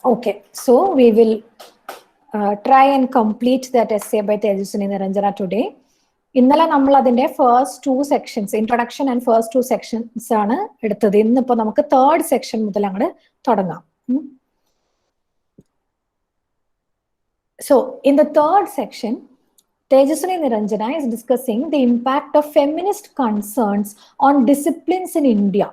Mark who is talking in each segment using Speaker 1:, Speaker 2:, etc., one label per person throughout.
Speaker 1: Okay, so we will try and complete that essay by Tejaswini Niranjana today. ഇന്നലെ നമ്മൾ അതിന്റെ first 2 sections introduction and first 2 sections ആണ് എടുത്തത്. ഇന്നിപ്പോ നമുക്ക് തേർഡ് സെക്ഷൻ മുതൽ അങ്ങോട്ട് തുടങ്ങാം. So in the third section, Tejaswini Niranjana is discussing the impact of feminist concerns on disciplines in India,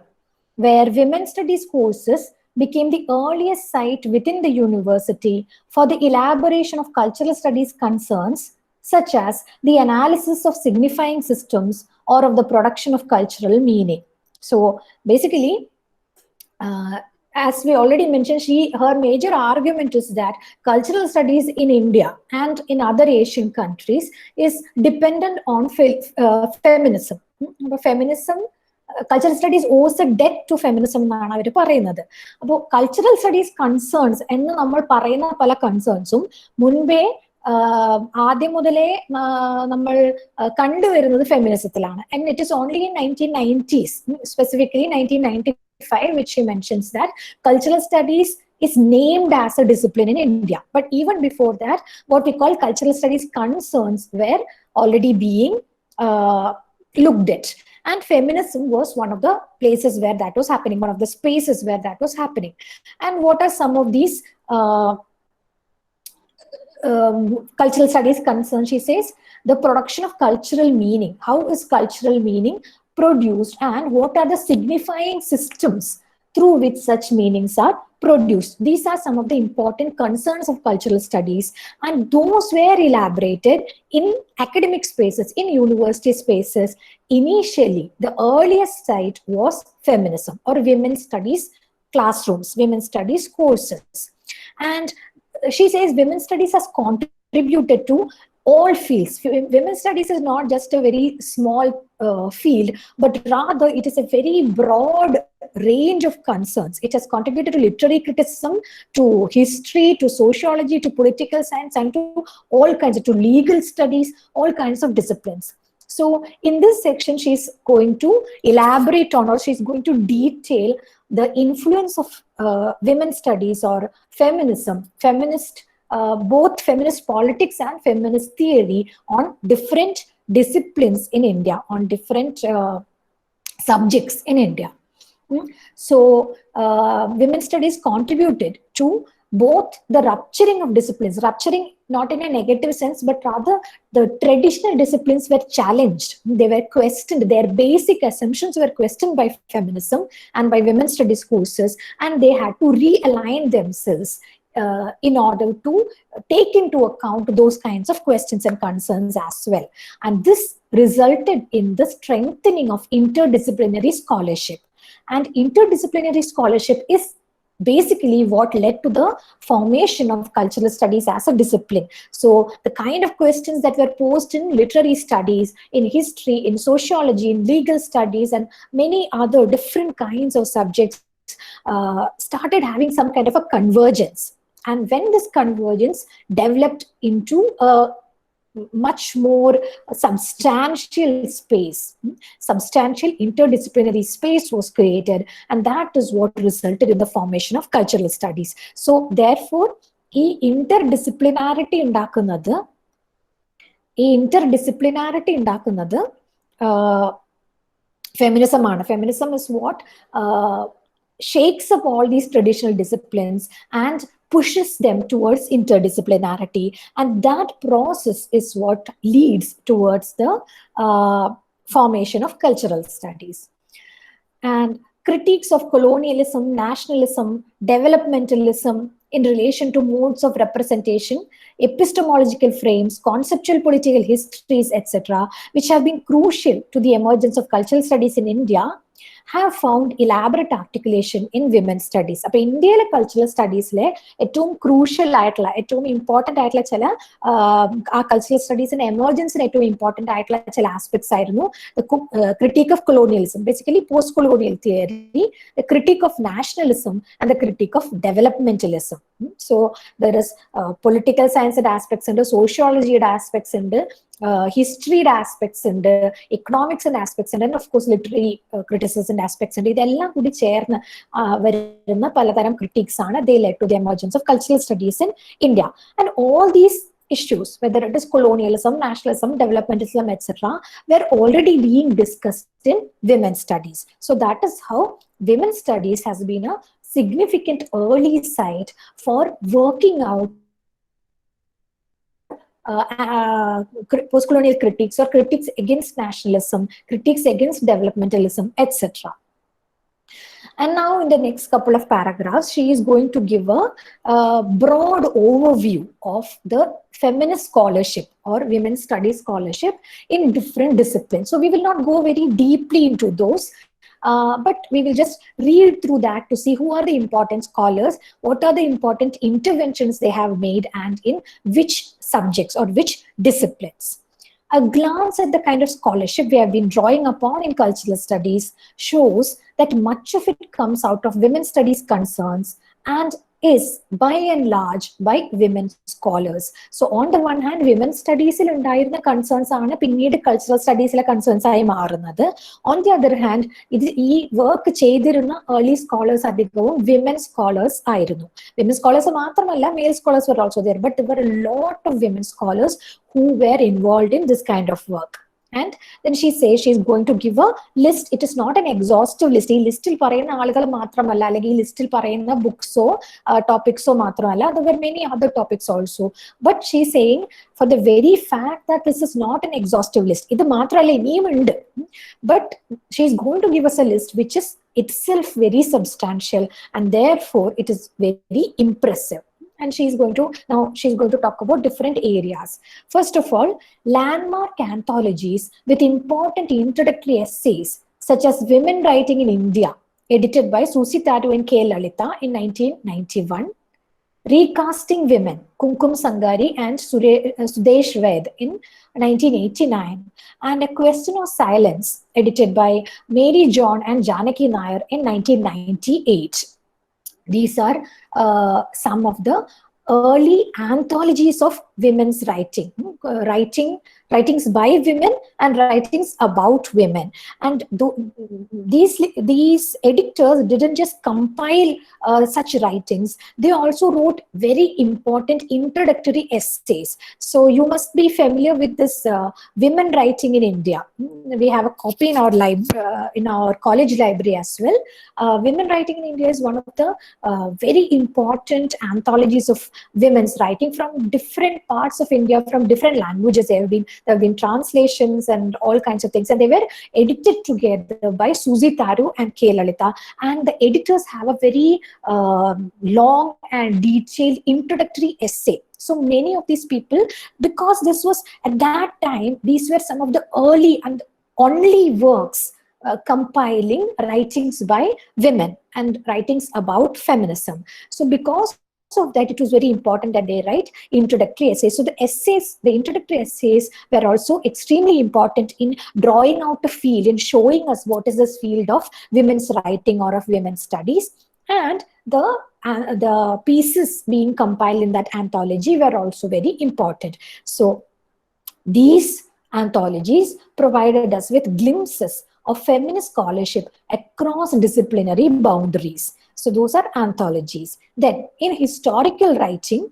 Speaker 1: where women's studies courses became the earliest site within the university for the elaboration of cultural studies concerns, such as the analysis of signifying systems or of the production of cultural meaning. So basically, as we already mentioned, her major argument is that cultural studies in India and in other Asian countries is dependent on feminism. Feminism, cultural studies owes a debt to feminism എന്നാണ് അവർ പറയുന്നത്. അപ്പോൾ cultural studies concerns എന്ന് നമ്മൾ പറയുന്ന പല കൺസേൺസും മുൻപേ ആദ്യം മുതലേ നമ്മൾ കണ്ടുവരുന്നത് ഫെമിനിസത്തിലാണ്. And it is only in 1990s, specifically 1995, which she mentions that cultural studies is named as a discipline in India. But even before that, what we call cultural studies concerns were already being looked at. And feminism was one of the places where that was happening, one of the spaces where that was happening. And what are some of these cultural studies concerns? She says the production of cultural meaning. How is cultural meaning produced, and what are the signifying systems through which such meanings are produced? These are some of the important concerns of cultural studies, and those were elaborated in academic spaces, in university spaces. Initially, the earliest site was feminism or women's studies classrooms, women's studies courses. And she says women's studies has contributed to all fields. Women's studies is not just a very small field, but rather it is a very broad range of concerns. It has contributed to literary criticism, to history, to sociology, to political science, and to all kinds of, to legal studies, all kinds of disciplines. So in this section, she's going to elaborate on, or she's going to detail the influence of women's studies or feminism, both feminist politics and feminist theory on different disciplines in India, on different subjects in India. So women's studies contributed to both the rupturing of disciplines, rupturing not in a negative sense, but rather the traditional disciplines were challenged. They were questioned. Their basic assumptions were questioned by feminism and by women's studies courses, and they had to realign themselves in order to take into account those kinds of questions and concerns as well. And this resulted in the strengthening of interdisciplinary scholarship. And interdisciplinary scholarship is basically what led to the formation of cultural studies as a discipline. So the kind of questions that were posed in literary studies, in history, in sociology, in legal studies, and many other different kinds of subjects started having some kind of a convergence. And when this convergence developed into a much more substantial space, substantial interdisciplinary space was created, and that is what resulted in the formation of cultural studies. So therefore, ഈ interdisciplinarity ഉണ്ടാക്കുന്നത് feminism ആണ്. Feminism is what shakes up all these traditional disciplines and pushes them towards interdisciplinarity, and that process is what leads towards the formation of cultural studies. And critiques of colonialism, nationalism, developmentalism in relation to modes of representation, epistemological frames, conceptual political histories, etc., which have been crucial to the emergence of cultural studies in India, have found elaborate articulation in women's studies. അപ്പോൾ ഇന്ത്യയിലെ cultural സ്റ്റഡീസിലെ ഏറ്റവും crucial ആയിട്ടുള്ള, ഏറ്റവും important ആയിട്ടുള്ള ചില ആ cultural സ്റ്റഡീസിന്റെ എമർജൻസിന് ഏറ്റവും important ആയിട്ടുള്ള ചില ആസ്പെക്ട്സ് ആയിരുന്നു critique of colonialism, basically post colonial theory, the critique of nationalism, and the critique of developmentalism. So there is political science aspects and sociology aspects and history aspects and economics and aspects, and then of course literary criticism different aspects. And ഇതെല്ലാം കൂടി ചേർന്ന് വരുന്ന പലതരം critiques ആണ് they led to the emergence of cultural studies in India. And all these issues, whether it is colonialism, nationalism, developmentalism, etc., were already being discussed in women's studies. So that is how women's studies has been a significant early site for working out post-colonial critiques or critiques against nationalism, critiques against developmentalism, etc. And now in the next couple of paragraphs, she is going to give a broad overview of the feminist scholarship or women's studies scholarship in different disciplines. So we will not go very deeply into those, but we will just read through that to see who are the important scholars, what are the important interventions they have made, and in which subjects or which disciplines. A glance at the kind of scholarship we have been drawing upon in cultural studies shows that much of it comes out of women's studies concerns and is by and large by women scholars. So on the one hand, women studies il undayirunna concerns aanu pinnീട് cultural studies ile concerns ആയി മാറുന്നത്. On the other hand, ഇത് ഈ work ചെയ്തിരുന്ന early scholars അധികവും women scholars ആയിരുന്നു. Women scholars മാത്രമല്ല, male scholars were also there, but there were a lot of women scholars who were involved in this kind of work. And then she says she is going to give a list. It is not an exhaustive list. Ee list il parayna aalukal matramalla alleki list il parayna books o topics o matramalla, there were many other topics also, but she is saying for the very fact that this is not an exhaustive list, idu matralla iniyum undu, but she is going to give us a list which is itself very substantial and therefore it is very impressive. And she's going to talk about different areas. First of all, landmark anthologies with important introductory essays such as Women Writing in India, edited by Susi Tharu and K. Lalitha in 1991, Recasting Women, Kumkum Sangari and Sudesh Ved in 1989, and A Question of Silence, edited by Mary John and Janaki Nair in 1998. These are some of the early anthologies of women's writings by women and writings about women. And these editors didn't just compile such writings, they also wrote very important introductory essays. So you must be familiar with this women writing in India. We have a copy in our college library as well. Women writing in India is one of the very important anthologies of women's writing from different parts of India, from different languages. There have been translations and all kinds of things, and they were edited together by Susi Tharu and K. Lalitha. And the editors have a very long and detailed introductory essay. So many of these people, because this was at that time, these were some of the early and only works compiling writings by women and writings about feminism. So because of that, it was very important that they write introductory essays. So the introductory essays were also extremely important in drawing out a field, in showing us what is this field of women's writing or of women's studies. And the pieces being compiled in that anthology were also very important. So these anthologies provided us with glimpses of feminist scholarship across disciplinary boundaries. So those are anthologies. Then in historical writing,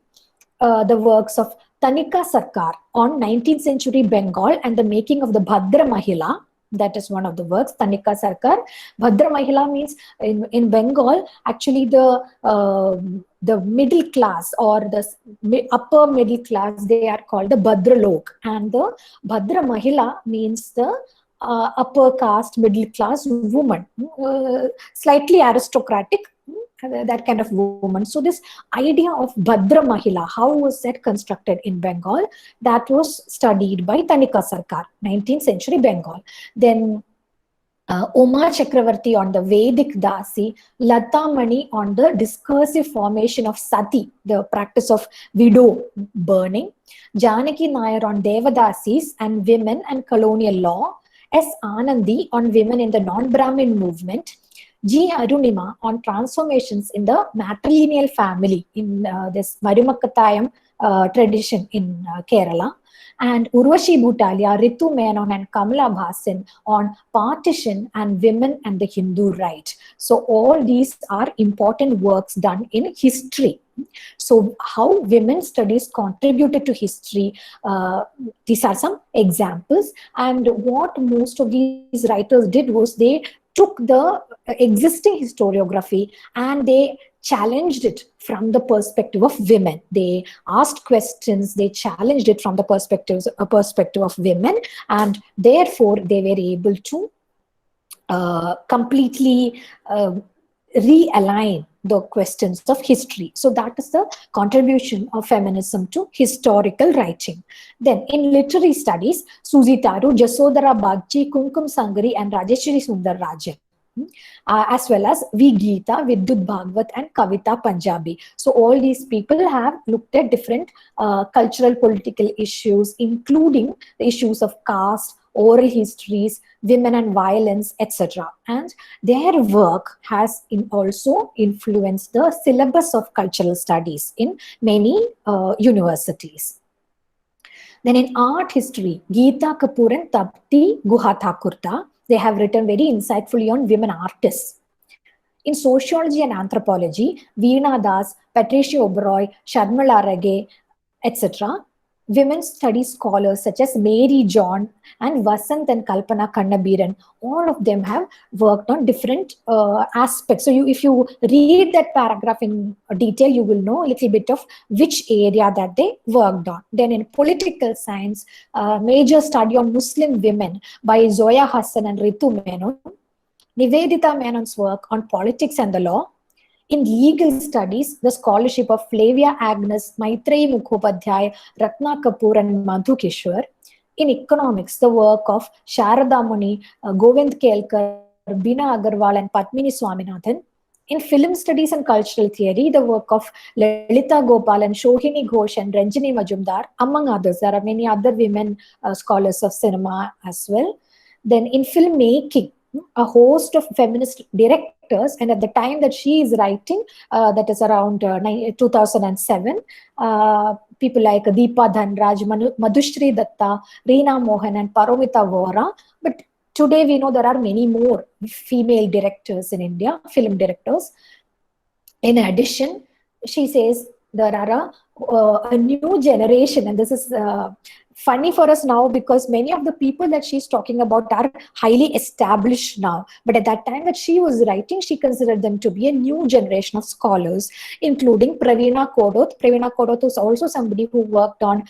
Speaker 1: the works of Tanika Sarkar on 19th century Bengal and the making of the Bhadra Mahila, that is one of the works, Tanika Sarkar. Bhadra Mahila means in Bengal, actually the middle class or the upper middle class, they are called the Bhadra Lok, and the Bhadra Mahila means the upper caste, middle class woman, slightly aristocratic, that kind of woman. So this idea of Bhadra Mahila, how was that constructed in Bengal? That was studied by Tanika Sarkar, 19th century Bengal. Then Uma Chakravarti on the Vedic Dasi, Lata Mani on the discursive formation of Sati, the practice of widow burning, Janaki Nair on Devadasis and women and colonial law, S. Anandi on women in the non-Brahmin movement, G. Arunima on transformations in the matrilineal family in this Marumakkatayam tradition in Kerala, and Urvashi Bhutalia, Ritu Menon, and Kamala Bhasin on partition and women and the Hindu right. So all these are important works done in history. So how women studies contributed to history, these are some examples. And what most of these writers did was they took the existing historiography and they challenged it from the perspective of women. They asked questions, they challenged it from the perspective of women, and therefore they were able to completely realign the questions of history. So that is the contribution of feminism to historical writing. Then in literary studies, Susie Taru, Jasodhara Bagchi, Kumkum Sangari, and Rajeshwari Sundar Rajan. As well as V. Geeta, Vidyut Bhagwat, and Kavita Punjabi. So all these people have looked at different cultural political issues, including the issues of caste, oral histories, women and violence, etc. And their work has also influenced the syllabus of cultural studies in many universities. Then in art history, Geeta Kapoor and Tapti Guha Thakurta, they have written very insightfully on women artists. In sociology and anthropology, Veena Das, Patricia Oberoi, Sharmila Rage, etc., women's studies scholars such as Mary John and Vasant and Kalpana Kannabiran, all of them have worked on different aspects. So if you read that paragraph in detail, you will know a little bit of which area that they worked on. Then in political science, major study on Muslim women by Zoya Hassan and Ritu Menon, Nivedita Menon's work on politics and the law. In legal studies, the scholarship of Flavia Agnes, Maitreyi Mukhopadhyay, Ratna Kapoor, and Madhu Kishwar. In economics, the work of Sharada Muni, Govind Kelkar, Bina Agarwal, and Padmini Swaminathan. In film studies and cultural theory, the work of Lalita Gopal and Shohini Ghosh and Ranjini Majumdar, among others. There are many other women scholars of cinema as well. Then in filmmaking, a host of feminist directors, and at the time that she is writing, that is around 2007, people like Deepa Dhanraj, Madhushri Datta, Reena Mohan, and Paramita Vora. But today we know there are many more female directors in India, film directors. In addition, she says there are a new generation, and this is funny for us now because many of the people that she's talking about are highly established now. But at that time that she was writing, she considered them to be a new generation of scholars, including Praveena Kodoth. Praveena Kodoth is also somebody who worked on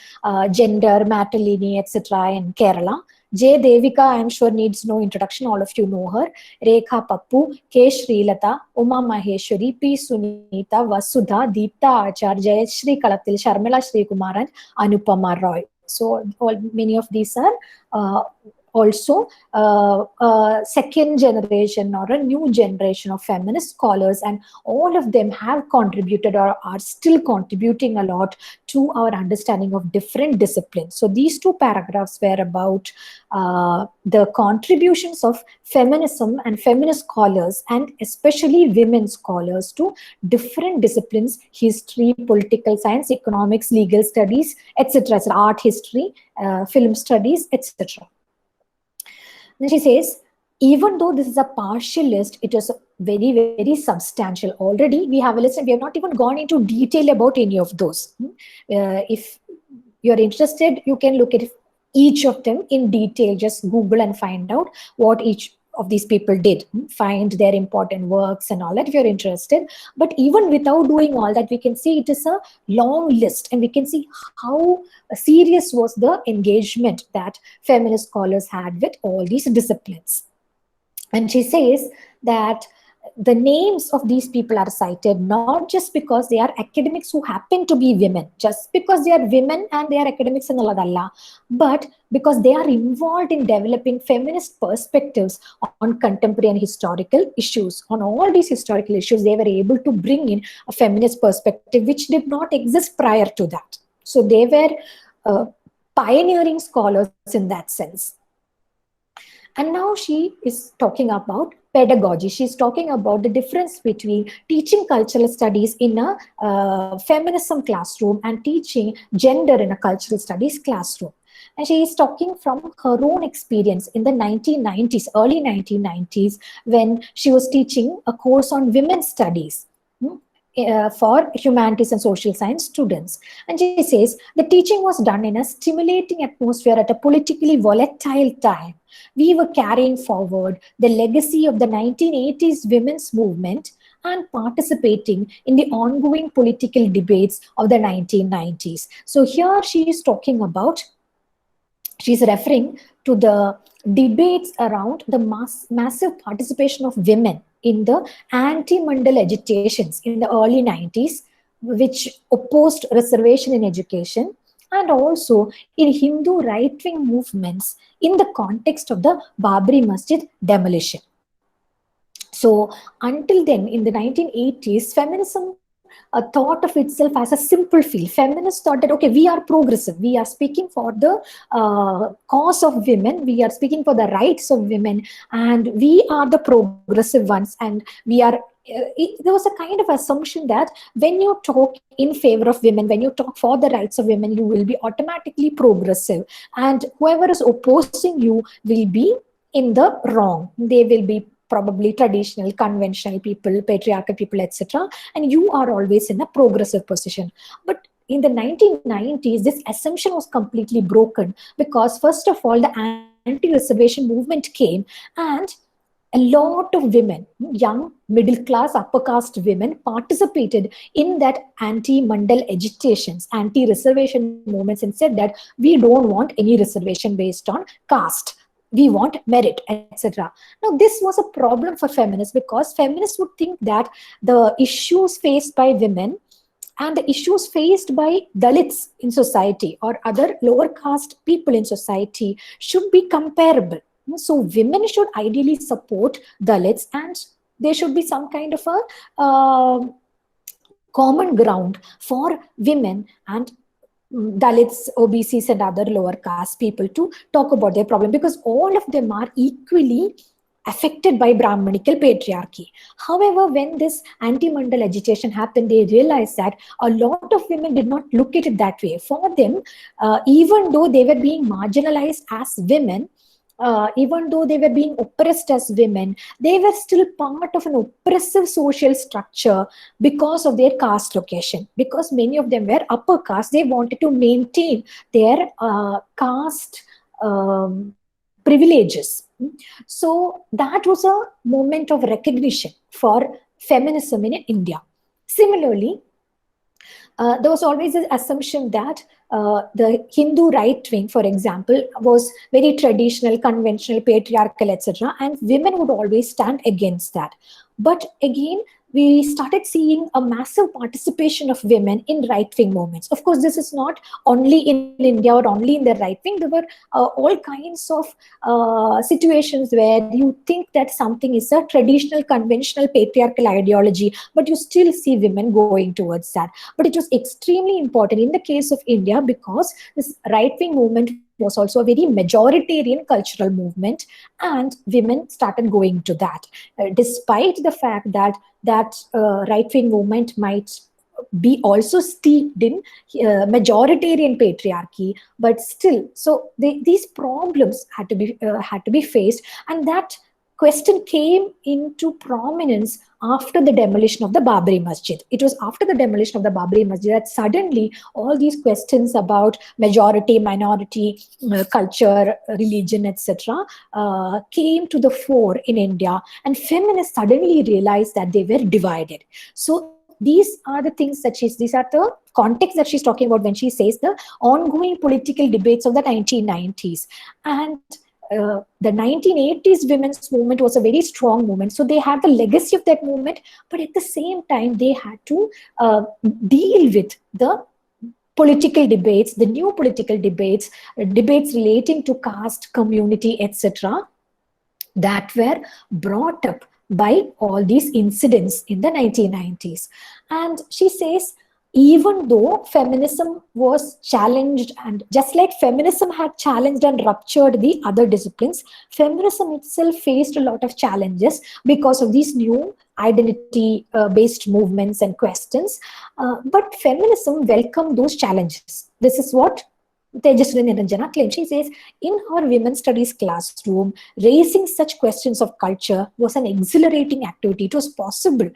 Speaker 1: gender, matrimony, etc. in Kerala. J. Devika, I am sure needs no introduction. All of you know her. Rekha Pappu, K. Srilata, Uma Maheshwari, P. Sunita, Vasudha, Deepta Achar, Jayashri Kalatil, Sharmila Srikumar, and Anupama Roy. So many of these are also second generation or a new generation of feminist scholars, and all of them have contributed or are still contributing a lot to our understanding of different disciplines. So these two paragraphs were about the contributions of feminism and feminist scholars, and especially women scholars, to different disciplines: history, political science, economics, legal studies, etc., art history, film studies, etc. Then she says, even though this is a partial list, it is very, very substantial. Already we have a list and we have not even gone into detail about any of those. If you're interested, you can look at each of them in detail. Just Google and find out what each of these people did, find their important works and all that if you're interested. But even without doing all that, we can see it is a long list, and we can see how serious was the engagement that feminist scholars had with all these disciplines. And she says that the names of these people are cited not just because they are academics who happen to be women, just because they are women and they are academics in Allah, but because they are involved in developing feminist perspectives on contemporary and historical issues. On all these historical issues, they were able to bring in a feminist perspective which did not exist prior to that. So they were pioneering scholars in that sense. And now she is talking about pedagogy. She's talking about the difference between teaching cultural studies in a feminism classroom and teaching gender in a cultural studies classroom. And she is talking from her own experience in the 1990s, early 1990s, when she was teaching a course on women's studies. For humanities and social science students. And she says, the teaching was done in a stimulating atmosphere at a politically volatile time. We were carrying forward the legacy of the 1980s women's movement and participating in the ongoing political debates of the 1990s. So here she is talking about, she's referring to the debates around the massive participation of women in the anti-Mandal agitations in the early 90s, which opposed reservation in education, and also in Hindu right-wing movements in the context of the Babri Masjid demolition. So until then, in the 1980s, feminism thought of itself as a simple field. Feminists thought that, okay, we are progressive. We are speaking for the cause of women. We are speaking for the rights of women. And we are the progressive ones. And we are, there was a kind of assumption that when you talk in favor of women, when you talk for the rights of women, you will be automatically progressive. And whoever is opposing you will be in the wrong. They will be probably traditional, conventional people, patriarchal people, etc. And you are always in a progressive position. But in the 1990s, this assumption was completely broken because, first of all, the anti-reservation movement came, and a lot of women, young, middle class, upper caste women, participated in that anti-Mandal agitations, anti-reservation movements, and said that we don't want any reservation based on caste. We want merit, etc. Now, this was a problem for feminists because feminists would think that the issues faced by women and the issues faced by Dalits in society or other lower caste people in society should be comparable. So women should ideally support Dalits, and there should be some kind of a common ground for women and Dalits, OBCs, and other lower caste people to talk about their problem, because all of them are equally affected by Brahmanical patriarchy. However, when this anti-Mandal agitation happened, they realized that a lot of women did not look at it that way. For them, even though they were being marginalized as women, even though they were being oppressed as women, they were still part of an oppressive social structure because of their caste location. Because many of them were upper caste, they wanted to maintain their caste privileges. So that was a moment of recognition for feminism in India. Similarly, there was always this assumption that the Hindu right wing, for example, was very traditional, conventional, patriarchal, etc. And women would always stand against that. But again, we started seeing a massive participation of women in right-wing movements. Of course, this is not only in India or only in the right wing. There were all kinds of situations where you think that something is a traditional, conventional, patriarchal ideology, but you still see women going towards that. But it was extremely important in the case of India because this right-wing movement was also a very majoritarian cultural movement, and women started going to that. Despite the fact that right-wing movement might be also steeped in majoritarian patriarchy, but still, so these problems had to be faced, and that question came into prominence after the demolition of the Babri Masjid. It was after the demolition of the Babri Masjid that suddenly all these questions about majority, minority, culture, religion, etc. Came to the fore in India, and feminists suddenly realized that they were divided. So these are the things that these are the context that she's talking about when she says the ongoing political debates of the 1990s. And the 1980s women's movement was a very strong movement. So they had the legacy of that movement, but at the same time, they had to deal with the political debates, the new political debates, debates relating to caste, community, etc., that were brought up by all these incidents in the 1990s. And she says, even though feminism was challenged, and just like feminism had challenged and ruptured the other disciplines, feminism itself faced a lot of challenges because of these new identity-based movements and questions. But feminism welcomed those challenges. This is what Tejaswini Niranjana claims, she says, in her women's studies classroom, raising such questions of culture was an exhilarating activity. It was possible.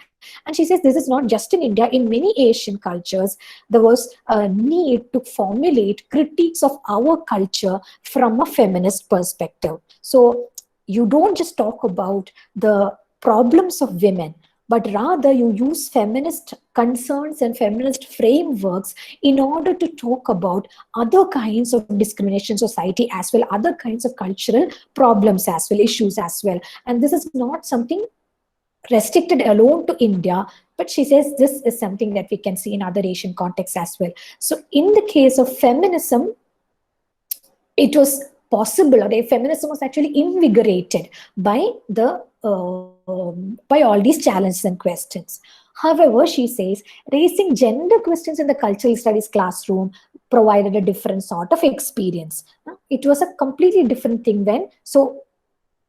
Speaker 1: And she says, this is not just in India, in many Asian cultures, there was a need to formulate critiques of our culture from a feminist perspective. So you don't just talk about the problems of women, but rather you use feminist concerns and feminist frameworks in order to talk about other kinds of discrimination society as well, other kinds of cultural problems as well, issues as well. And this is not something restricted alone to India, but she says this is something that we can see in other Asian contexts as well. So in the case of feminism, it was possible, or feminism was actually invigorated by the by all these challenges and questions. However, she says raising gender questions in the cultural studies classroom provided a different sort of experience. It was a completely different thing then. So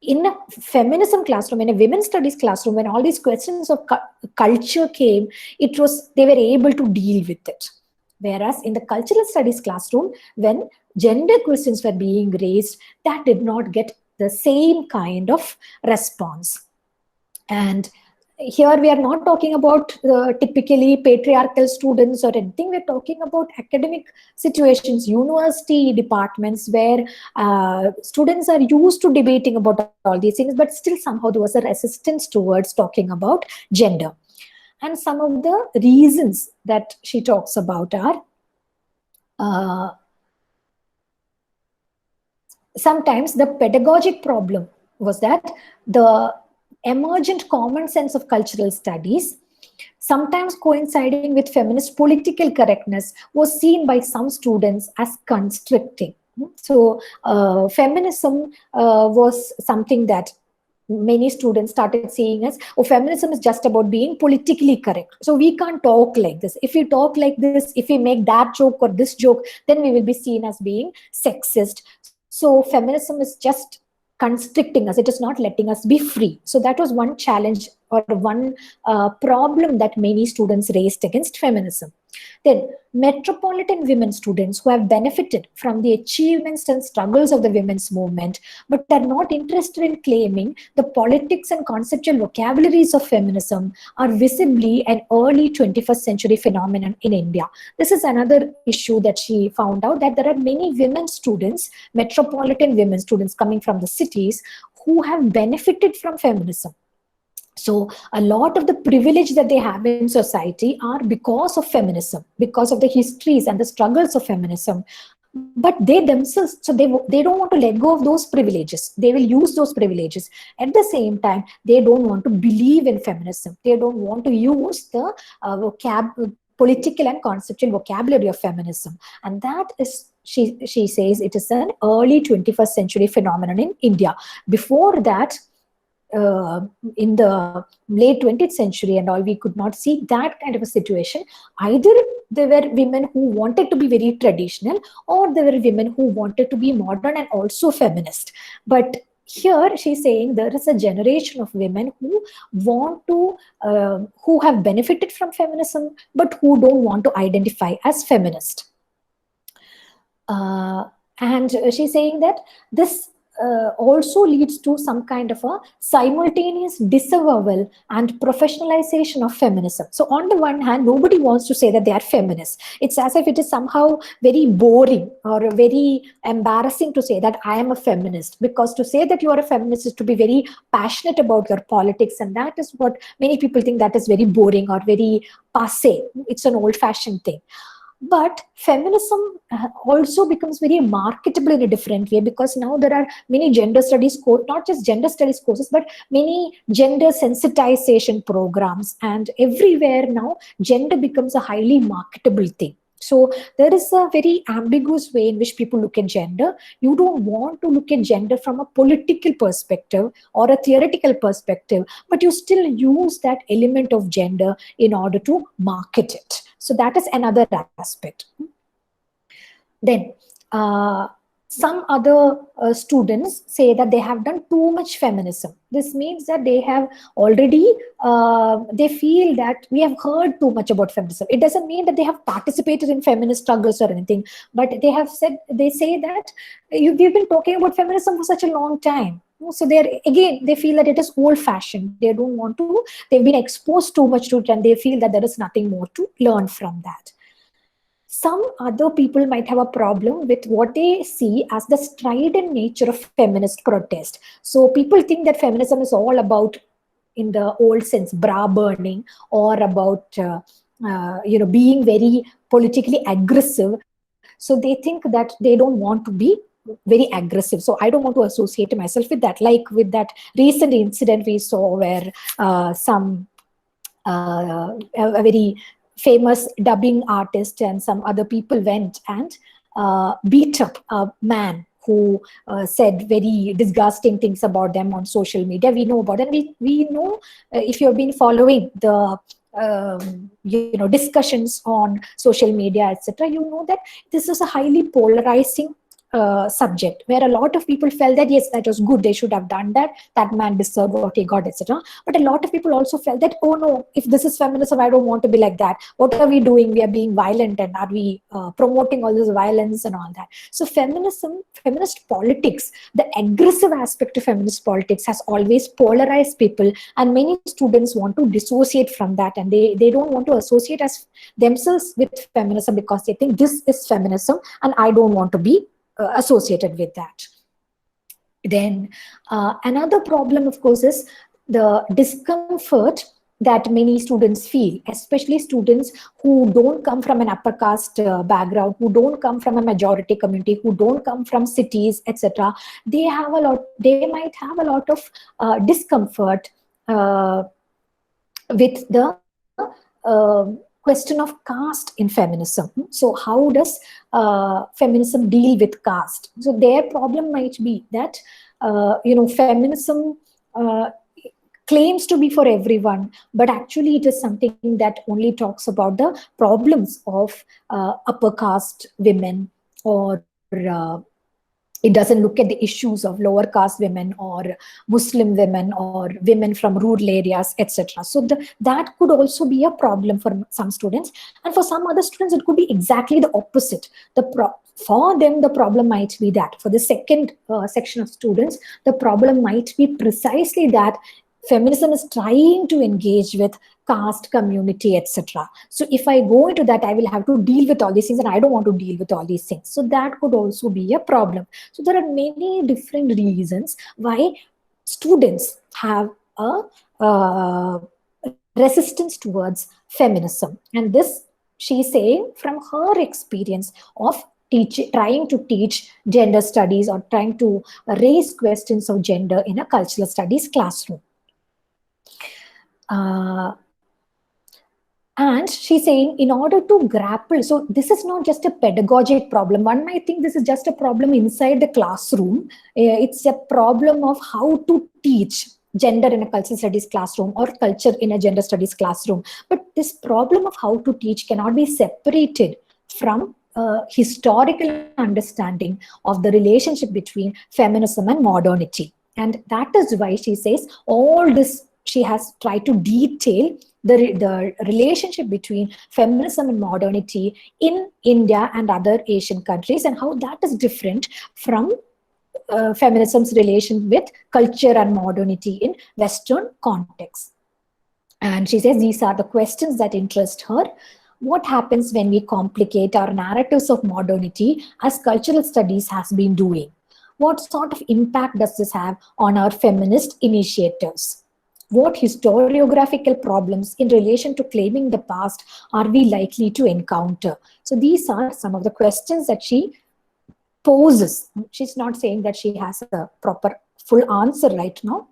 Speaker 1: in a feminism classroom, in a women's studies classroom, when all these questions of culture came, they were able to deal with it. Whereas in the cultural studies classroom, when gender questions were being raised, that did not get the same kind of response. And here we are not talking about typically patriarchal students or anything. We're talking about academic situations, university departments where students are used to debating about all these things, but still somehow there was a resistance towards talking about gender. And some of the reasons that she talks about are sometimes the pedagogic problem was that the emergent common sense of cultural studies, sometimes coinciding with feminist political correctness, was seen by some students as constricting. So feminism was something that many students started seeing as, oh, feminism is just about being politically correct. So we can't talk like this. If we talk like this, if we make that joke or this joke, then we will be seen as being sexist. So feminism is just constricting us. It is not letting us be free. So that was one challenge or one problem that many students raised against feminism. Then metropolitan women students who have benefited from the achievements and struggles of the women's movement, but are not interested in claiming the politics and conceptual vocabularies of feminism, are visibly an early 21st century phenomenon in India. This is another issue that she found out, that there are many women students, metropolitan women students coming from the cities, who have benefited from feminism. So a lot of the privilege that they have in society are because of feminism, because of the histories and the struggles of feminism. But they themselves, so they don't want to let go of those privileges. They will use those privileges. At the same time, they don't want to believe in feminism. They don't want to use the political and conceptual vocabulary of feminism. And that is, she says, it is an early 21st century phenomenon in India. Before that, in the late 20th century and all, we could not see that kind of a situation. Either there were women who wanted to be very traditional, or there were women who wanted to be modern and also feminist. But here she's saying there is a generation of women who want to, who have benefited from feminism, but who don't want to identify as feminist. And she's saying that this also leads to some kind of a simultaneous disavowal and professionalization of feminism. So on the one hand, nobody wants to say that they are feminists. It's as if it is somehow very boring or very embarrassing to say that I am a feminist, because to say that you are a feminist is to be very passionate about your politics, and that is what many people think that is very boring or very passé. It's an old-fashioned thing. But feminism also becomes very marketable in a different way, because now there are many gender studies, not just gender studies courses, but many gender sensitization programs. And everywhere now, gender becomes a highly marketable thing. So there is a very ambiguous way in which people look at gender. You don't want to look at gender from a political perspective or a theoretical perspective, but you still use that element of gender in order to market it. So that is another aspect. Then Some other students say that they have done too much feminism. This means that they have already, they feel that we have heard too much about feminism. It doesn't mean that they have participated in feminist struggles or anything, but they have said, they say that we've been talking about feminism for such a long time. So they're, again, they feel that it is old fashioned. They don't want to, they've been exposed too much to it, and they feel that there is nothing more to learn from that. Some other people might have a problem with what they see as the strident nature of feminist protest. So people think that feminism is all about, in the old sense, bra burning, or about being very politically aggressive. So they think that they don't want to be very aggressive. So I don't want to associate myself with that. Like with that recent incident we saw where a very famous dubbing artist and some other people went and beat up a man who said very disgusting things about them on social media. We know about it. We know, if you've been following the discussions on social media, etc., you know that this is a highly polarizing subject, where a lot of people felt that yes, that was good, they should have done that, that man deserved what he got, etc. But a lot of people also felt that, oh no, if this is feminism, I don't want to be like that. What are we doing? We are being violent, and are we promoting all this violence and all that? So feminism, feminist politics, the aggressive aspect of feminist politics has always polarized people, and many students want to dissociate from that, and they don't want to associate as themselves with feminism, because they think this is feminism and I don't want to be associated with that. Then another problem, of course, is the discomfort that many students feel, especially students who don't come from an upper caste background, who don't come from a majority community, who don't come from cities, etc. They might have a lot of discomfort with the question of caste in feminism. So how does feminism deal with caste? So their problem might be that feminism claims to be for everyone, but actually it is something that only talks about the problems of upper caste women, or it doesn't look at the issues of lower caste women or Muslim women or women from rural areas, etc. So that could also be a problem for some students. And for some other students, it could be exactly the opposite. For them, the problem might be that. For the second section of students, the problem might be precisely that feminism is trying to engage with caste, community, etc. So if I go into that, I will have to deal with all these things, and I don't want to deal with all these things. So that could also be a problem. So there are many different reasons why students have a resistance towards feminism. And this, she's saying from her experience of trying to teach gender studies, or trying to raise questions of gender in a cultural studies classroom. And she's saying, in order to grapple, so this is not just a pedagogic problem. One might think this is just a problem inside the classroom. It's a problem of how to teach gender in a cultural studies classroom, or culture in a gender studies classroom. But this problem of how to teach cannot be separated from historical understanding of the relationship between feminism and modernity. And that is why she says all this, she has tried to detail the relationship between feminism and modernity in India and other Asian countries, and how that is different from feminism's relation with culture and modernity in Western contexts. And she says these are the questions that interest her. What happens when we complicate our narratives of modernity, as cultural studies has been doing? What sort of impact does this have on our feminist initiatives? What historiographical problems in relation to claiming the past are we likely to encounter? So these are some of the questions that she poses. She's not saying that she has a proper full answer right now,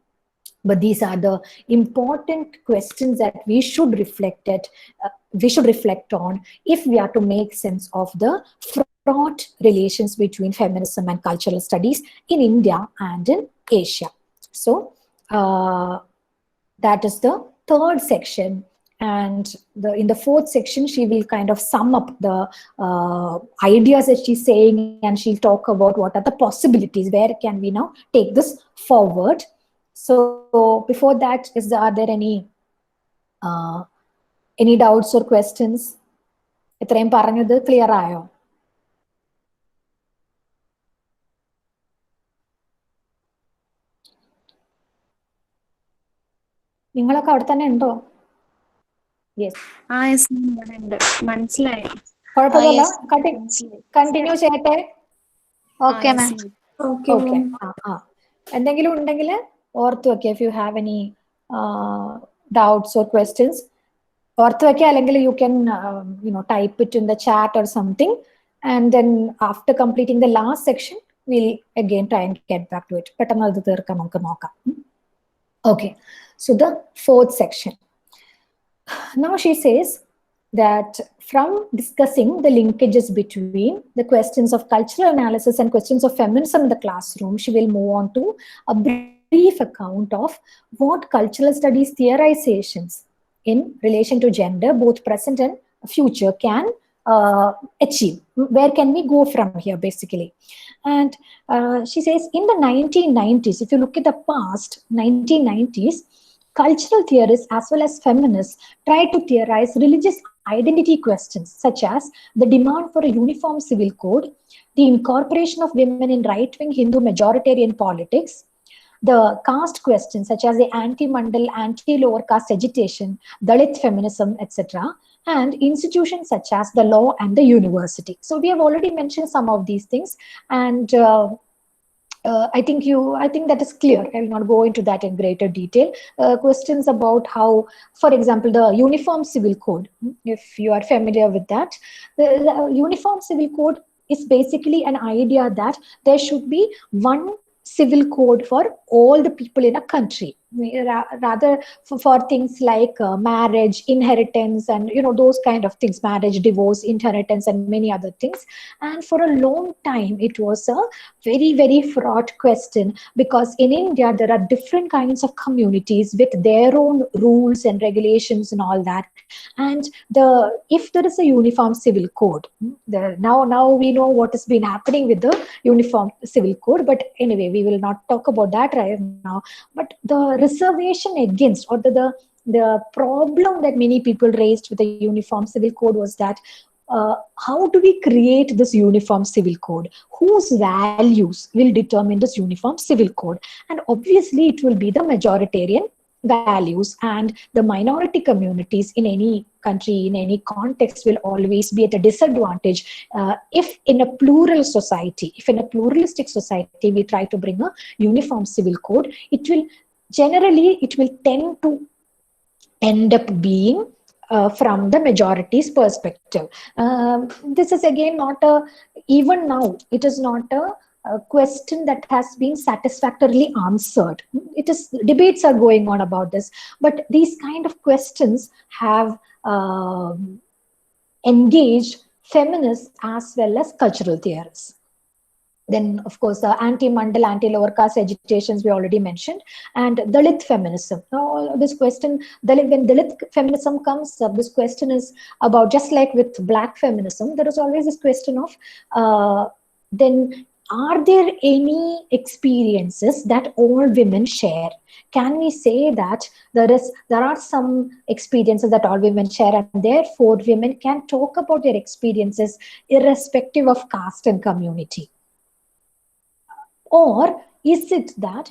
Speaker 1: but these are the important questions that we should reflect on if we are to make sense of the fraught relations between feminism and cultural studies in India and in Asia. So that is the third section. And in the fourth section, she will kind of sum up the ideas that she's saying, and she'll talk about what are the possibilities, where can we now take this forward. So before that, are there any doubts or questions? ഇത്രയും പറഞ്ഞത് clear ആയോ? നിങ്ങളൊക്കെ അവിടെ തന്നെ ഉണ്ടോ?
Speaker 2: മനസ്സിലായി.
Speaker 1: കുഴപ്പമില്ല, continue ചെയ്യട്ടെ.
Speaker 2: Okay ma'am.
Speaker 1: ഓക്കെ. എന്തെങ്കിലും ഉണ്ടെങ്കിൽ ഓർത്ത് വെക്കുക. If you have any doubts or questions, ഓർത്ത് വെക്കുക. അല്ലെങ്കിൽ you can type it in the chat or something, and then after completing the last section we'll again try and get back to it. പെട്ടെന്ന് അത് തീർക്കാൻ നമുക്ക് നോക്കാം. Okay, so the fourth section. Now she says that from discussing the linkages between the questions of cultural analysis and questions of feminism in the classroom, she will move on to a brief account of what cultural studies theorizations in relation to gender, both present and future, can achieve. Where can we go from here, basically? And she says in the 1990s, if you look at the past 1990s, cultural theorists as well as feminists tried to theorize religious identity questions such as the demand for a uniform civil code, the incorporation of women in right-wing Hindu majoritarian politics, the caste questions such as the anti-Mandal, anti-lower caste agitation, Dalit feminism, etc., and institutions such as the law and the university. So we have already mentioned some of these things, and I think that is clear. I will not go into that in greater detail. Questions about how, for example, the Uniform Civil Code, if you are familiar with that, the Uniform Civil Code is basically an idea that there should be one civil code for all the people in a country, rather for things like marriage, inheritance, and those kind of things, marriage, divorce, inheritance, and many other things. And for a long time it was a very, very fraught question, because in India there are different kinds of communities with their own rules and regulations and all that. And if there is a uniform civil code, now we know what has been happening with the uniform civil code, but anyway, we will not talk about that right now. But the reservation against, or the problem that many people raised with the uniform civil code was that how do we create this uniform civil code? Whose values will determine this uniform civil code? And obviously it will be the majoritarian values, and the minority communities in any country, in any context, will always be at a disadvantage if in a plural society, if in a pluralistic society we try to bring a uniform civil code, it will tend to end up being from the majority's perspective. This is again even now, it is not a question that has been satisfactorily answered. Debates are going on about this, but these kind of questions have engaged feminists as well as cultural theorists. Then, of course, the anti-Mandal, anti-lower caste agitations we already mentioned, and Dalit feminism. Now, this question, when Dalit feminism comes up, this question is about, just like with Black feminism, there is always this question of, then are there any experiences that all women share? Can we say that there are some experiences that all women share, and therefore women can talk about their experiences irrespective of caste and community? Or is it that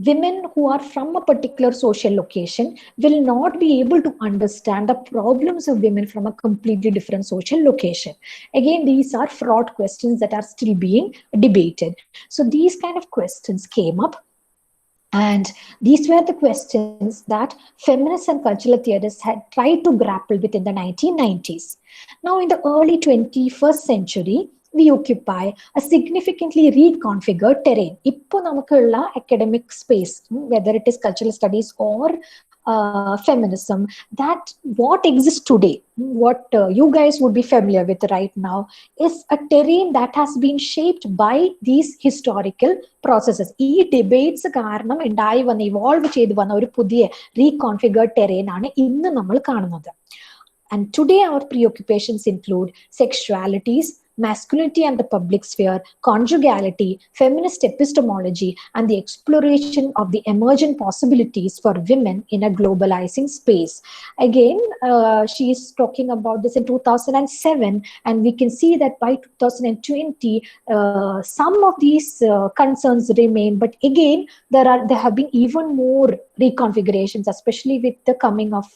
Speaker 1: women who are from a particular social location will not be able to understand the problems of women from a completely different social location? Again, these are fraught questions that are still being debated. So these kind of questions came up, and these were the questions that feminists and cultural theorists had tried to grapple with in the 1990s. Now, in the early 21st century, we occupy a significantly reconfigured terrain. Ippo namukkulla academic space, whether it is cultural studies or feminism, that what exists today, what you guys would be familiar with right now, is a terrain that has been shaped by these historical processes. ഈ debates കാരണം ഉണ്ടായി വന്ന evolve ചെയ്ത് വന്ന ഒരു പുതിയ റീകോൺഫിഗേർഡ് ടെറേൻ ആണ് ഇന്ന് നമ്മൾ കാണുന്നത്. And today our preoccupations include sexualities, masculinity and the public sphere, conjugality, feminist epistemology, and the exploration of the emergent possibilities for women in a globalizing space. Again, she is talking about this in 2007, and we can see that by 2020, some of these concerns remain, but again, there have been even more reconfigurations, especially with the coming of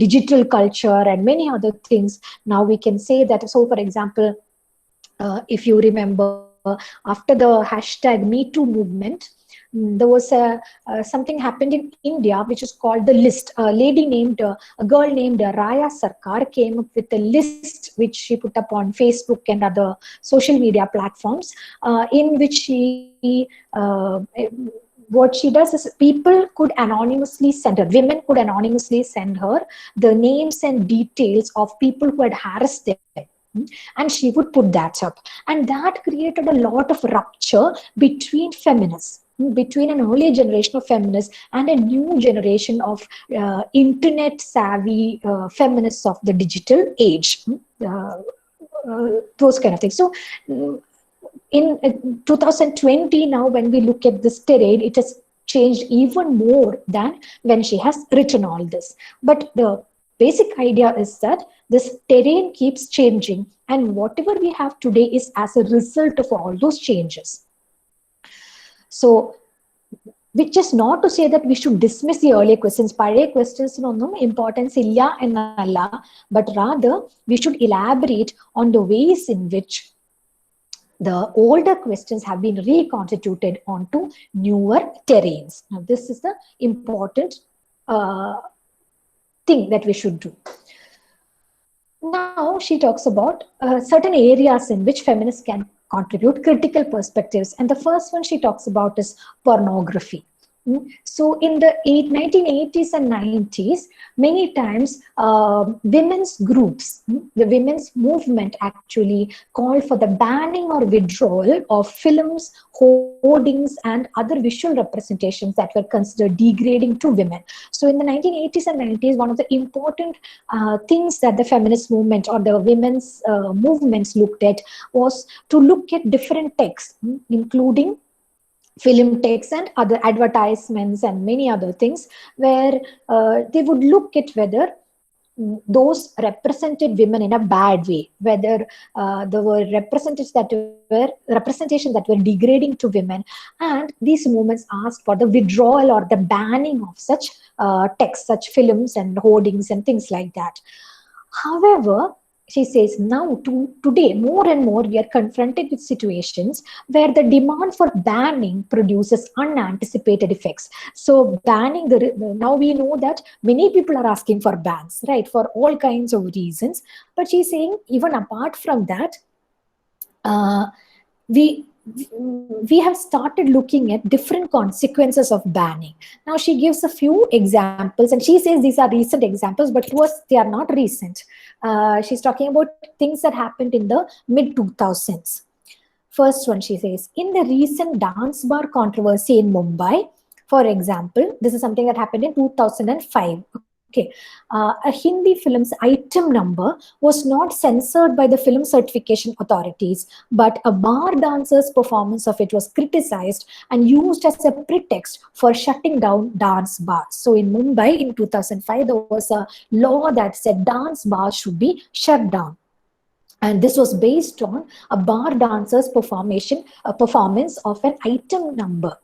Speaker 1: digital culture and many other things. Now we can say that, so for example, if you remember, after the hashtag Me Too movement, there was something happened in India which is called the list. A girl named Raya Sarkar came up with a list which she put up on Facebook and other social media platforms, in which she what she does is people could anonymously send her, women could anonymously send her the names and details of people who had harassed them. And she would put that up. And that created a lot of rupture between feminists, between an earlier generation of feminists and a new generation of internet savvy feminists of the digital age. Those kind of things. So in 2020, now when we look at this terrain, it has changed even more than when she has written all this. But the basic idea is that this terrain keeps changing, and whatever we have today is as a result of all those changes. So, which is not to say that we should dismiss the earlier questions. Pare questions no importance illa ennalla, but rather we should elaborate on the ways in which the older questions have been reconstituted onto newer terrains. Now, this is the important thing that we should do. Now she talks about certain areas in which feminists can contribute critical perspectives, and the first one she talks about is pornography. So in the 1980s and 90s, many times women's groups, the women's movement actually called for the banning or withdrawal of films, hoardings, and other visual representations that were considered degrading to women. So in the 1980s and 90s, one of the important things that the feminist movement or the women's movements looked at was to look at different texts, including film texts and other advertisements and many other things, where they would look at whether those represented women in a bad way, whether there were representations that were degrading to women, and these movements asked for the withdrawal or the banning of such texts, such films and hoardings and things like that. However, she says now today more and more we are confronted with situations where the demand for banning produces unanticipated effects. So banning, now we know that many people are asking for bans, right, for all kinds of reasons. But she's saying even apart from that, we have started looking at different consequences of banning. Now she gives a few examples, and she says these are recent examples, but to us they are not recent. She's talking about things that happened in the mid-2000s. First one, she says, in the recent dance bar controversy in Mumbai, for example, this is something that happened in 2005. Okay, a Hindi film's item number was not censored by the film certification authorities, but a bar dancer's performance of it was criticized and used as a pretext for shutting down dance bars. So in Mumbai in 2005, there was a law that said dance bars should be shut down. And this was based on a bar dancer's performance of an item number.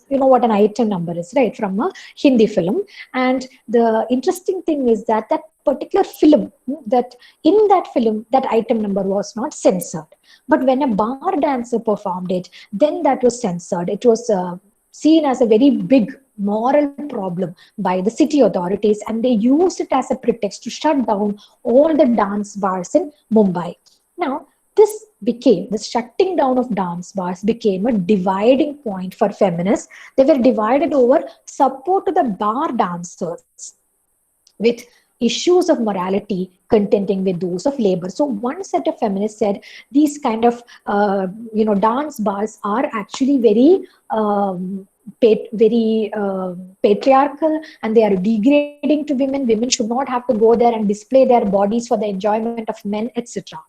Speaker 1: You know what an item number is, right? From a Hindi film. And the interesting thing is that that particular film, that in that film, that item number was not censored. But when a bar dancer performed it, then that was censored. It was seen as a very big moral problem by the city authorities, and they used it as a pretext to shut down all the dance bars in Mumbai. Now, this shutting down of dance bars became a dividing point for feminists. They were divided over support to the bar dancers with issues of morality contending with those of labor. So one set of feminists said these kind of dance bars are actually very patriarchal, and they are degrading to women. Women should not have to go there and display their bodies for the enjoyment of men, etc.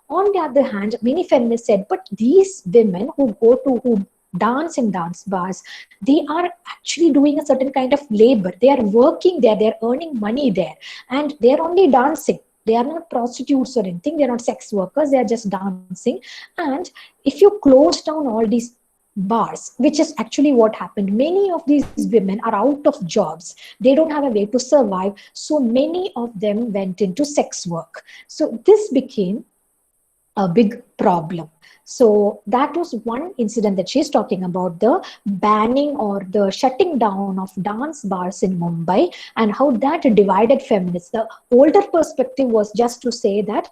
Speaker 1: On the other hand, many feminists said, but these women who dance in dance bars, they are actually doing a certain kind of labor. They are working there, they are earning money there, and they are only dancing. They are not prostitutes or anything, they are not sex workers, they are just dancing. And if you close down all these bars, which is actually what happened, many of these women are out of jobs, they don't have a way to survive, so many of them went into sex work. So this became a big problem. So that was one incident that she's talking about, the banning or the shutting down of dance bars in Mumbai, and how that divided feminists. The older perspective was just to say that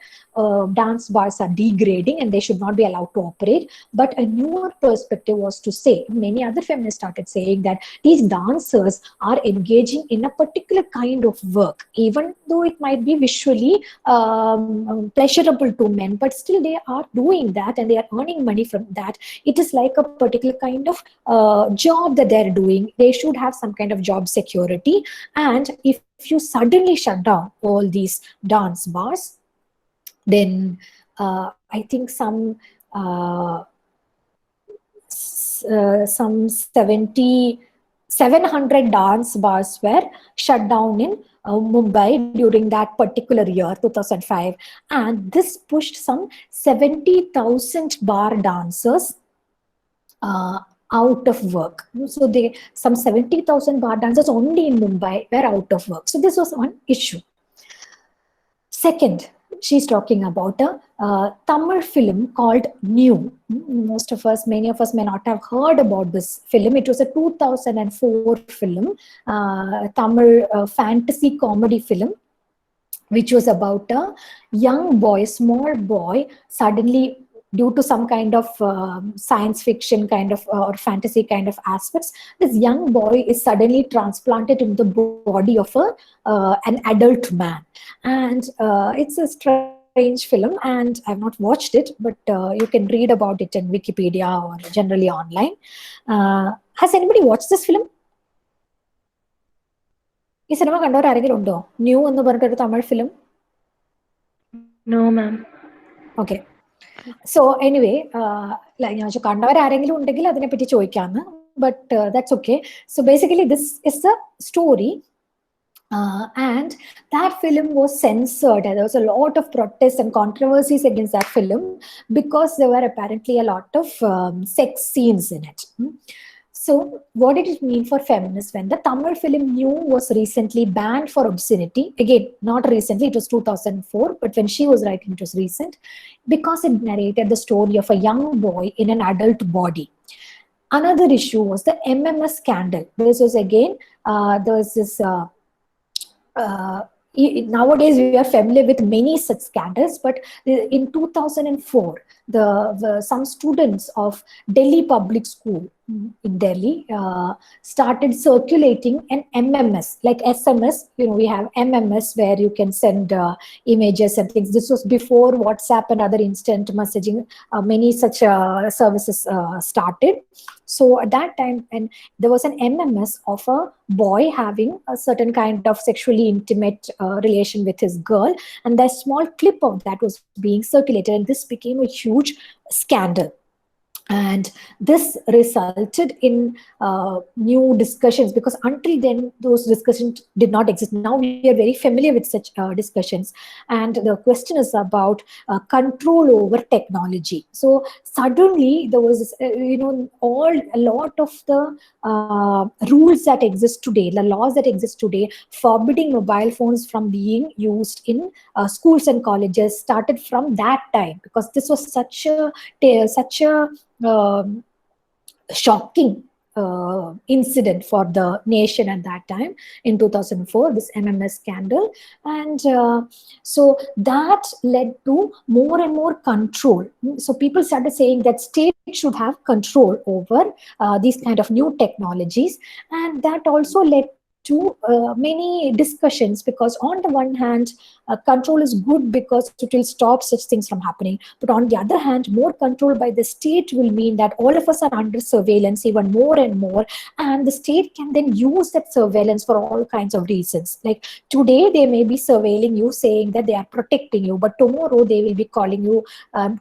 Speaker 1: dance bars are degrading and they should not be allowed to operate. But a newer perspective was to say, many other feminists started saying that these dancers are engaging in a particular kind of work, even though it might be visually pleasurable to men, but still they are doing that and they are earning money from that. It is like a particular kind of job that they're doing. They should have some kind of job security. And if you suddenly shut down all these dance bars, then I think some 700 dance bars were shut down in Mumbai during that particular year, 2005. And this pushed some 70,000 bar dancers out of work. So some 70,000 bar dancers only in Mumbai were out of work. So this was one issue. Second, she's talking about a Tamil film called New. Many of us may not have heard about this film. It was a 2004 film, Tamil fantasy comedy film, which was about a young boy, small boy, suddenly, due to some kind of science fiction kind of or fantasy kind of aspects, this young boy is suddenly transplanted into the body of an adult man. And it's a strange film, and I've not watched it, but you can read about it in Wikipedia or generally online. Has anybody watched this film? ഈ cinema കണ്ടവർ ആരെങ്കിലും ഉണ്ടോ? New എന്ന് പറഞ്ഞിട്ടൊരു Tamil film.
Speaker 2: No, ma'am.
Speaker 1: Okay. So anyway, ഞാൻ കണ്ടവരാരെങ്കിലും ഉണ്ടെങ്കിൽ അതിനെപ്പറ്റി ചോദിക്കാമെന്ന്, but that's okay. So basically this is the story. And that film was censored. There was a lot of protests and controversies against that film because there were apparently a lot of sex scenes in it. So what did it mean for feminists when the Tamil film New was recently banned for obscenity? Again, not recently, it was 2004, but when she was writing, it was recent, because it narrated the story of a young boy in an adult body. Another issue was the MMS scandal. This was again, there was this, nowadays we are familiar with many such scandals, but in 2004, some students of Delhi Public School in Delhi started circulating an MMS, like SMS. We have MMS where you can send images and things. This was before WhatsApp and other instant messaging. Many such services started. So at that time, and there was an MMS of a boy having a certain kind of sexually intimate relation with his girl, and that small clip of that was being circulated, and this became a huge scandal. And this resulted in new discussions, because until then those discussions did not exist. Now we are very familiar with such discussions, and the question is about control over technology. So suddenly there was a lot of the rules that exist today, the laws that exist today forbidding mobile phones from being used in schools and colleges started from that time, because this was such a shocking incident for the nation at that time in 2004, this MMS scandal. And so that led to more and more control. So people started saying that state should have control over these kind of new technologies. And that also led to many discussions, because on the one hand, control is good because it will stop such things from happening. But on the other hand, more control by the state will mean that all of us are under surveillance even more and more. And the state can then use that surveillance for all kinds of reasons. Like today, they may be surveilling you saying that they are protecting you, but tomorrow they will be calling you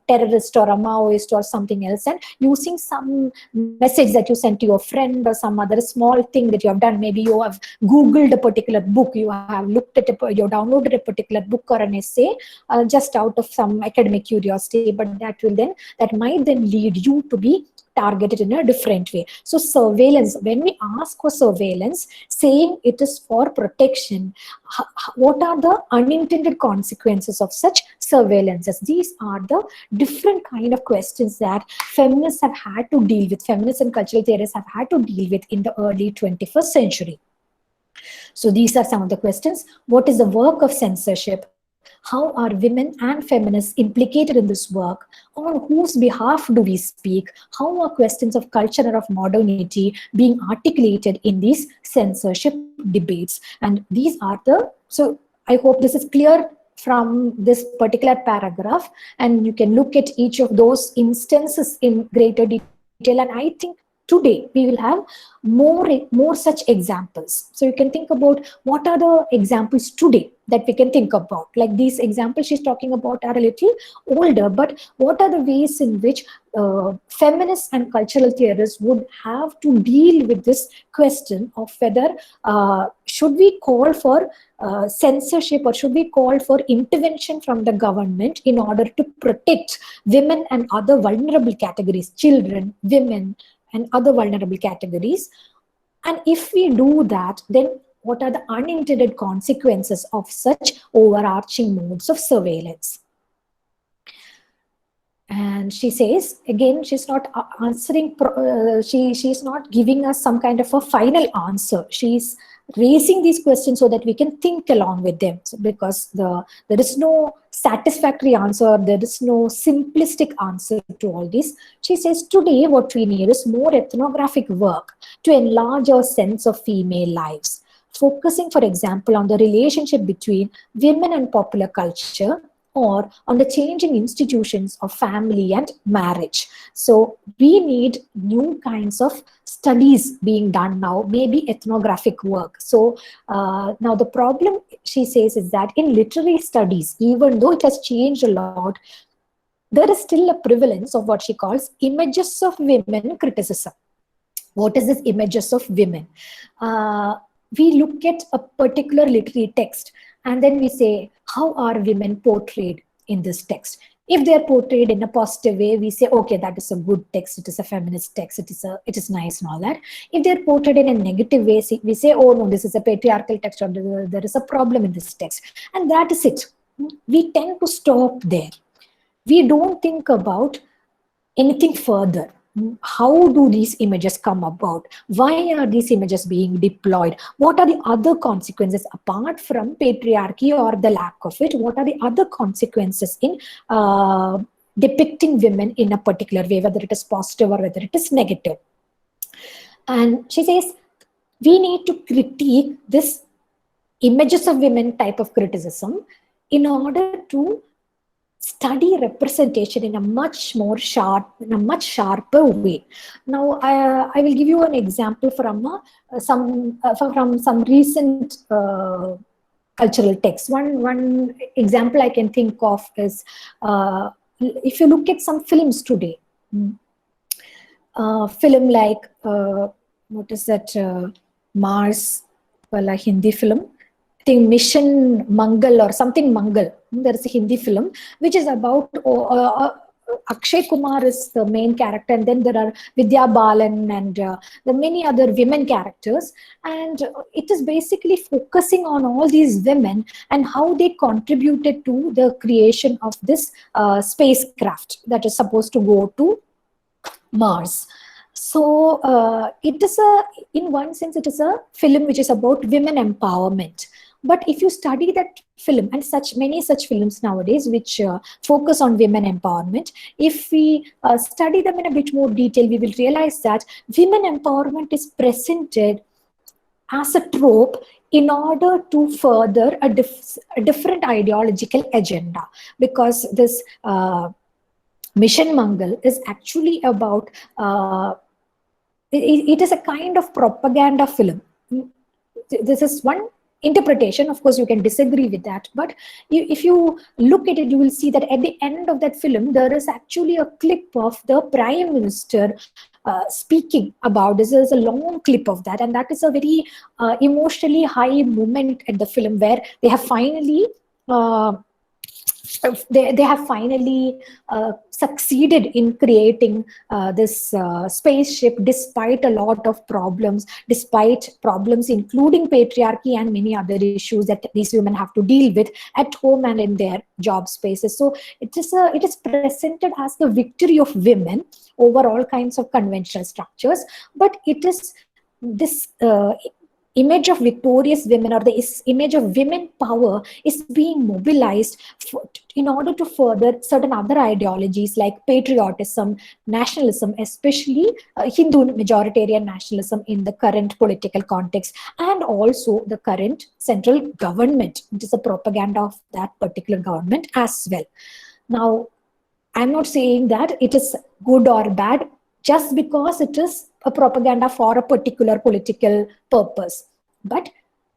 Speaker 1: terrorist or a Maoist or something else, and using some message that you sent to your friend or some other small thing that you have done. Maybe you have Googled a particular book, you have looked at you downloaded a particular book or an essay just out of some academic curiosity, but that might then lead you to be targeted in a different way. So surveillance, when we ask for surveillance, saying it is for protection, what are the unintended consequences of such surveillances? These are the different kind of questions that feminists have had to deal with, feminists and cultural theorists have had to deal with in the early 21st century. So these are some of the questions. What is the work of censorship? How are women and feminists implicated in this work? On whose behalf do we speak? How are questions of culture and of modernity being articulated in these censorship debates? And these are so I hope this is clear from this particular paragraph, and you can look at each of those instances in greater detail. And I think today we will have more such examples. So you can think about what are the examples today that we can think about. Like these examples she's talking about are a little older, but what are the ways in which feminists and cultural theorists would have to deal with this question of whether should we call for censorship, or should we call for intervention from the government in order to protect women and other vulnerable categories, children, women, and other vulnerable categories. And if we do that, then what are the unintended consequences of such overarching modes of surveillance? And she says, again, she's not answering, she's not giving us some kind of a final answer. She's raising these questions so that we can think along with them, because there is no satisfactory answer, there is no simplistic answer to all this. She says, today what we need is more ethnographic work to enlarge our sense of female lives, focusing, for example, on the relationship between women and popular culture, or on the changing institutions of family and marriage. So we need new kinds of studies being done now, maybe ethnographic work. So now the problem, she says, is that in literary studies, even though it has changed a lot, there is still a prevalence of what she calls images of women criticism. What is this images of women? We look at a particular literary text, and then we say, how are women portrayed in this text? If they are portrayed in a positive way, we say, okay, that is a good text, it is a feminist text, it is nice and all that. If they are portrayed in a negative way, we say, oh no, this is a patriarchal text, or there is a problem in this text. And that is it. We tend to stop there. We don't think about anything further. How do these images come about? Why are these images being deployed? What are the other consequences apart from patriarchy or the lack of it? What are the other consequences in depicting women in a particular way, whether it is positive or whether it is negative? And she says, we need to critique this images of women type of criticism in order to study representation in a much sharper way. Now, I will give you an example from some recent cultural texts. One example I can think of is if you look at some films today, film like what is that? Mars, well, a Hindi film. I think Mission Mangal or something Mangal. There is a Hindi film which is about Akshay Kumar is the main character, and then there are Vidya Balan and the many other women characters, and it is basically focusing on all these women and how they contributed to the creation of this spacecraft that is supposed to go to Mars. So it is in one sense, it is a film which is about women empowerment. But if you study that film, and many such films nowadays which focus on women empowerment, if we study them in a bit more detail, we will realize that women empowerment is presented as a trope in order to further a different ideological agenda, because this Mission Mangal is actually about it is a kind of propaganda film. This is one interpretation. Of course, you can disagree with that, but if you look at it, you will see that at the end of that film, there is actually a clip of the Prime Minister speaking about this. Is a long clip of that, and that is a very emotionally high moment at the film where they have finally they have finally succeeded in creating this spaceship despite a lot of problems, despite problems including patriarchy and many other issues that these women have to deal with at home and in their job spaces. So it is presented as the victory of women over all kinds of conventional structures, but it is this image of victorious women, or the image of women power, is being mobilized in order to further certain other ideologies like patriotism, nationalism, especially Hindu majoritarian nationalism in the current political context, and also the current central government. It is a propaganda of that particular government as well. Now, I'm not saying that it is good or bad just because it is a propaganda for a particular political purpose. But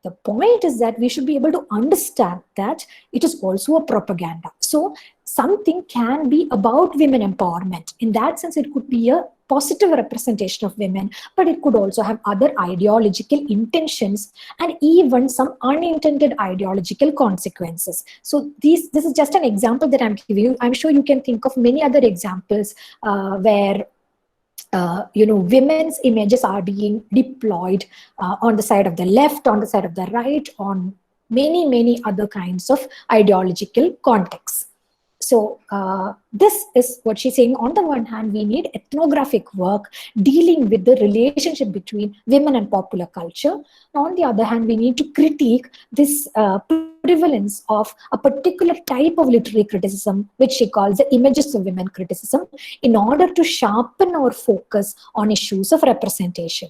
Speaker 1: the point is that we should be able to understand that it is also a propaganda. So something can be about women empowerment. In that sense, it could be a positive representation of women, but it could also have other ideological intentions and even some unintended ideological consequences. So this is just an example that I'm giving you. I'm sure you can think of many other examples where women's images are being deployed on the side of the left, on the side of the right, on many other kinds of ideological contexts. So this is what she's saying. On the one hand, we need ethnographic work dealing with the relationship between women and popular culture. On the other hand, we need to critique this prevalence of a particular type of literary criticism, which she calls the images of women criticism, in order to sharpen our focus on issues of representation.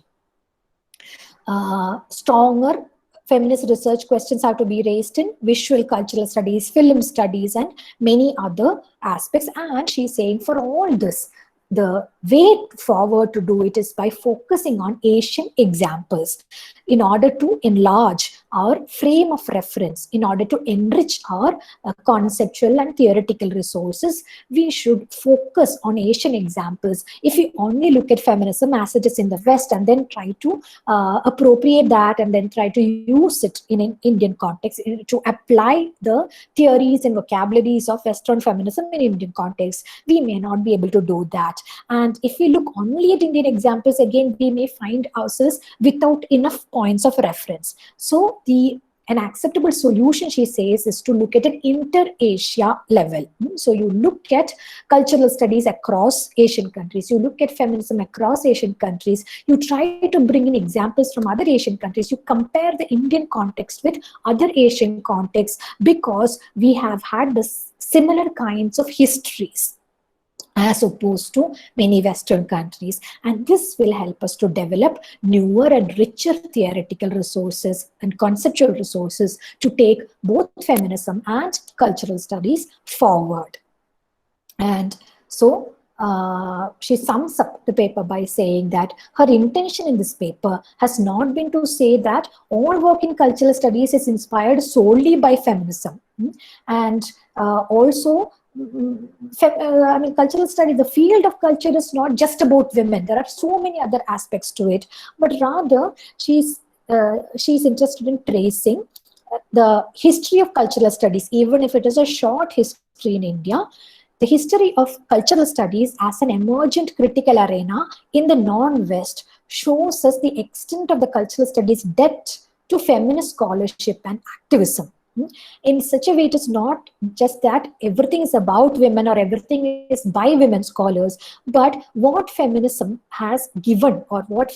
Speaker 1: Stronger feminist research questions have to be raised in visual cultural studies, film studies, and many other aspects. And she's saying for all this, the way forward to do it is by focusing on Asian examples in order to enlarge our frame of reference, in order to enrich our conceptual and theoretical resources. We should focus on Asian examples. If we only look at feminism as it is in the West and then try to appropriate that and then try to use it in an Indian context, to apply the theories and vocabularies of Western feminism in Indian context, we may not be able to do that. And if we look only at Indian examples, again, we may find ourselves without enough points of reference. So an acceptable solution, she says, is to look at an inter-Asia level. So you look at cultural studies across Asian countries, you look at feminism across Asian countries, you try to bring in examples from other Asian countries, you compare the Indian context with other Asian contexts, because we have had this similar kinds of histories as opposed to many Western countries. And this will help us to develop newer and richer theoretical resources and conceptual resources to take both feminism and cultural studies forward. And so she sums up the paper by saying that her intention in this paper has not been to say that all work in cultural studies is inspired solely by feminism. And also, cultural study, the field of culture is not just about women. There are so many other aspects to it, but rather she's interested in tracing the history of cultural studies, even if it is a short history in India. The history of cultural studies as an emergent critical arena in the non-West shows us the extent of the cultural studies debt to feminist scholarship and activism. In such a way, it is not just that everything is about women or everything is by women scholars, but what feminism has given, or what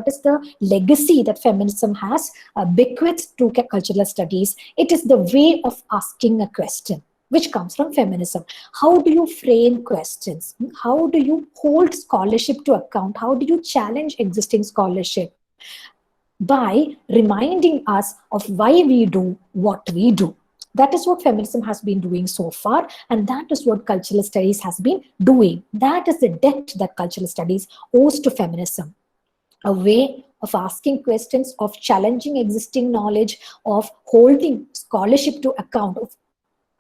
Speaker 1: is the legacy that feminism has bequeathed to cultural studies. It is the way of asking a question which comes from feminism. How do you frame questions? How do you hold scholarship to account? How do you challenge existing scholarship? By reminding us of why we do what we do. That is what feminism has been doing so far, and that is what cultural studies has been doing. That is the debt that cultural studies owes to feminism. A way of asking questions, of challenging existing knowledge, of holding scholarship to account, of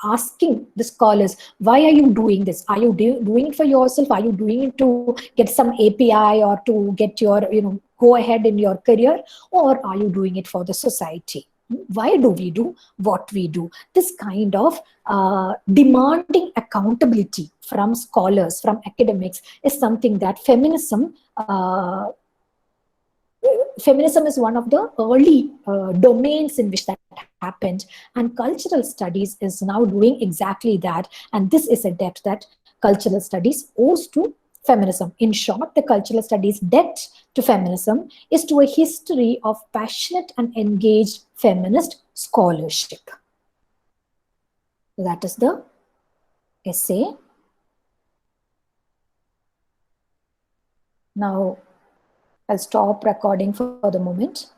Speaker 1: asking the scholars, why are you doing this? Are you doing it for yourself? Are you doing it to get some API or to get your, go ahead in your career? Or are you doing it for the society? Why do we do what we do? This kind of demanding accountability from scholars, from academics, is something that feminism is one of the early domains in which that happened, and cultural studies is now doing exactly that. And this is a debt that cultural studies owes to feminism. In short, the cultural studies debt to feminism is to a history of passionate and engaged feminist scholarship. That is the essay. Now, I'll stop recording for the moment.